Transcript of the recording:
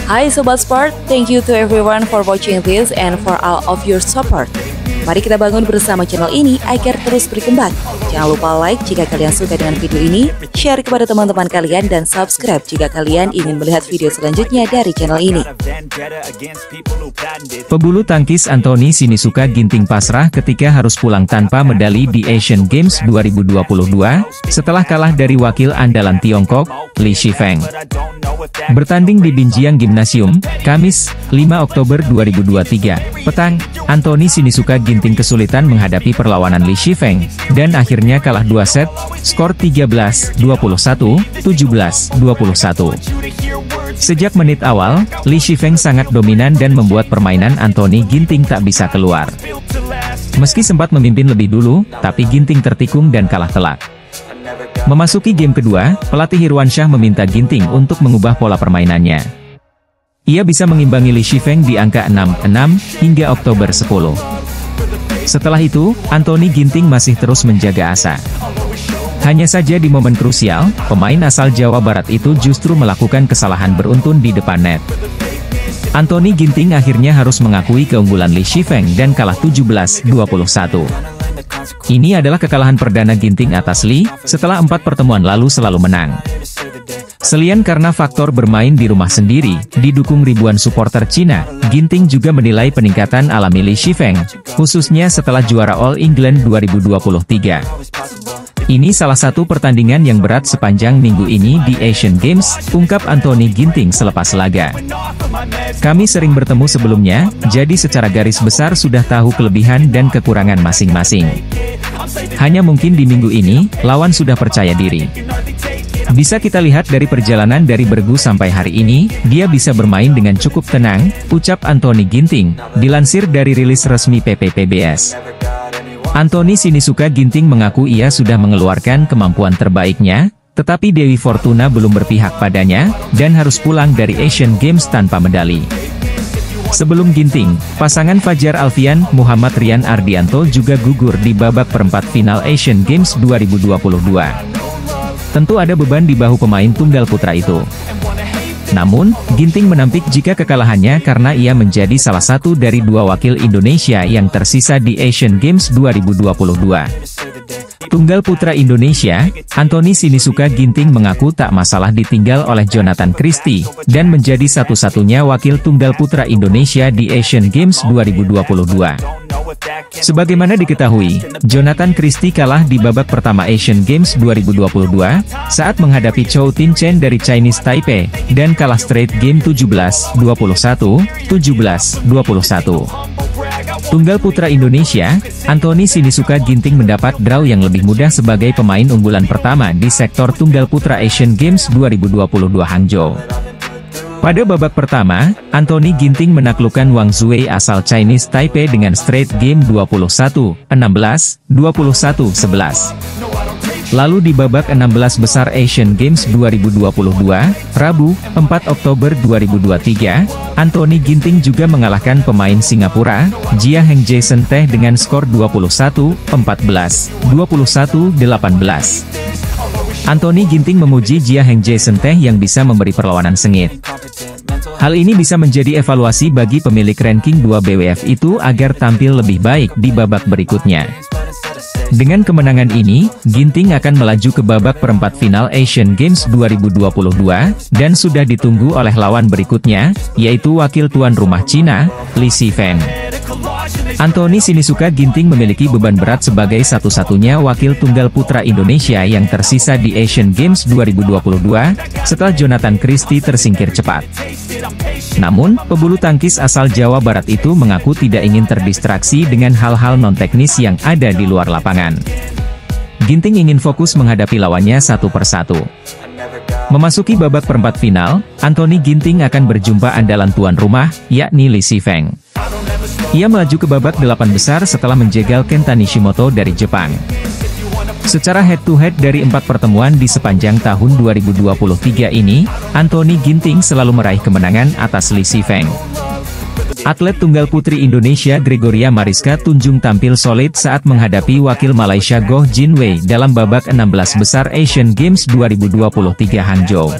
Hai Sobat Sport, thank you to everyone for watching this and for all of your support. Mari kita bangun bersama channel ini agar terus berkembang. Jangan lupa like jika kalian suka dengan video ini, share kepada teman-teman kalian, dan subscribe jika kalian ingin melihat video selanjutnya dari channel ini. Pebulu tangkis Anthony Sinisuka Ginting pasrah ketika harus pulang tanpa medali di Asian Games 2022, setelah kalah dari wakil andalan Tiongkok, Li Shifeng. Bertanding di Binjiang Gymnasium, Kamis, 5 Oktober 2023, petang, Anthony Sinisuka Ginting kesulitan menghadapi perlawanan Li Shifeng, dan akhirnya kalah 2 set, skor 13-21, 17-21. Sejak menit awal, Li Shifeng sangat dominan dan membuat permainan Anthony Ginting tak bisa keluar. Meski sempat memimpin lebih dulu, tapi Ginting tertikung dan kalah telak. Memasuki game kedua, pelatih Irwansyah meminta Ginting untuk mengubah pola permainannya. Ia bisa mengimbangi Li Shifeng di angka 6-6 hingga Oktober 10. Setelah itu, Anthony Ginting masih terus menjaga asa. Hanya saja di momen krusial, pemain asal Jawa Barat itu justru melakukan kesalahan beruntun di depan net. Anthony Ginting akhirnya harus mengakui keunggulan Li Shifeng dan kalah 17-21. Ini adalah kekalahan perdana Ginting atas Li, setelah 4 pertemuan lalu selalu menang. Selain karena faktor bermain di rumah sendiri, didukung ribuan supporter Cina, Ginting juga menilai peningkatan alami Li Shifeng, khususnya setelah juara All England 2023. Ini salah satu pertandingan yang berat sepanjang minggu ini di Asian Games, ungkap Anthony Ginting selepas laga. Kami sering bertemu sebelumnya, jadi secara garis besar sudah tahu kelebihan dan kekurangan masing-masing. Hanya mungkin di minggu ini, lawan sudah percaya diri. Bisa kita lihat dari perjalanan dari bergu sampai hari ini, dia bisa bermain dengan cukup tenang, ucap Anthony Ginting, dilansir dari rilis resmi PPPBS. Anthony Sinisuka Ginting mengaku ia sudah mengeluarkan kemampuan terbaiknya, tetapi Dewi Fortuna belum berpihak padanya, dan harus pulang dari Asian Games tanpa medali. Sebelum Ginting, pasangan Fajar Alfian, Muhammad Rian Ardianto juga gugur di babak perempat final Asian Games 2022. Tentu ada beban di bahu pemain tunggal putra itu. Namun, Ginting menampik jika kekalahannya karena ia menjadi salah satu dari 2 wakil Indonesia yang tersisa di Asian Games 2022. Tunggal putra Indonesia, Anthony Sinisuka Ginting mengaku tak masalah ditinggal oleh Jonathan Christie, dan menjadi satu-satunya wakil tunggal putra Indonesia di Asian Games 2022. Sebagaimana diketahui, Jonathan Christie kalah di babak pertama Asian Games 2022, saat menghadapi Chou Tin Chen dari Chinese Taipei, dan kalah straight game 17-21, 17-21. Tunggal putra Indonesia, Anthony Sinisuka Ginting mendapat draw yang lebih mudah sebagai pemain unggulan pertama di sektor tunggal putra Asian Games 2022 Hangzhou. Pada babak pertama, Anthony Ginting menaklukkan Wang Zhuwei asal Chinese Taipei dengan straight game 21-16, 21-11. Lalu di babak 16 besar Asian Games 2022, Rabu, 4 Oktober 2023, Anthony Ginting juga mengalahkan pemain Singapura, Jia Heng Jason Teh dengan skor 21-14, 21-18. Anthony Ginting memuji Jia Heng Jason Teh yang bisa memberi perlawanan sengit. Hal ini bisa menjadi evaluasi bagi pemilik ranking 2 BWF itu agar tampil lebih baik di babak berikutnya. Dengan kemenangan ini, Ginting akan melaju ke babak perempat final Asian Games 2022, dan sudah ditunggu oleh lawan berikutnya, yaitu wakil tuan rumah Cina, Li Shifeng. Anthony Sinisuka Ginting memiliki beban berat sebagai satu-satunya wakil tunggal putra Indonesia yang tersisa di Asian Games 2022, setelah Jonathan Christie tersingkir cepat. Namun, pebulu tangkis asal Jawa Barat itu mengaku tidak ingin terdistraksi dengan hal-hal non-teknis yang ada di luar lapangan. Ginting ingin fokus menghadapi lawannya satu persatu. Memasuki babak perempat final, Anthony Ginting akan berjumpa andalan tuan rumah, yakni Li Shifeng. Ia melaju ke babak 8 besar setelah menjegal Kenta Nishimoto dari Jepang. Secara head-to-head dari 4 pertemuan di sepanjang tahun 2023 ini, Anthony Ginting selalu meraih kemenangan atas Li Shifeng. Atlet tunggal putri Indonesia Gregoria Mariska Tunjung tampil solid saat menghadapi wakil Malaysia Goh Jin Wei dalam babak 16 besar Asian Games 2023 Hangzhou.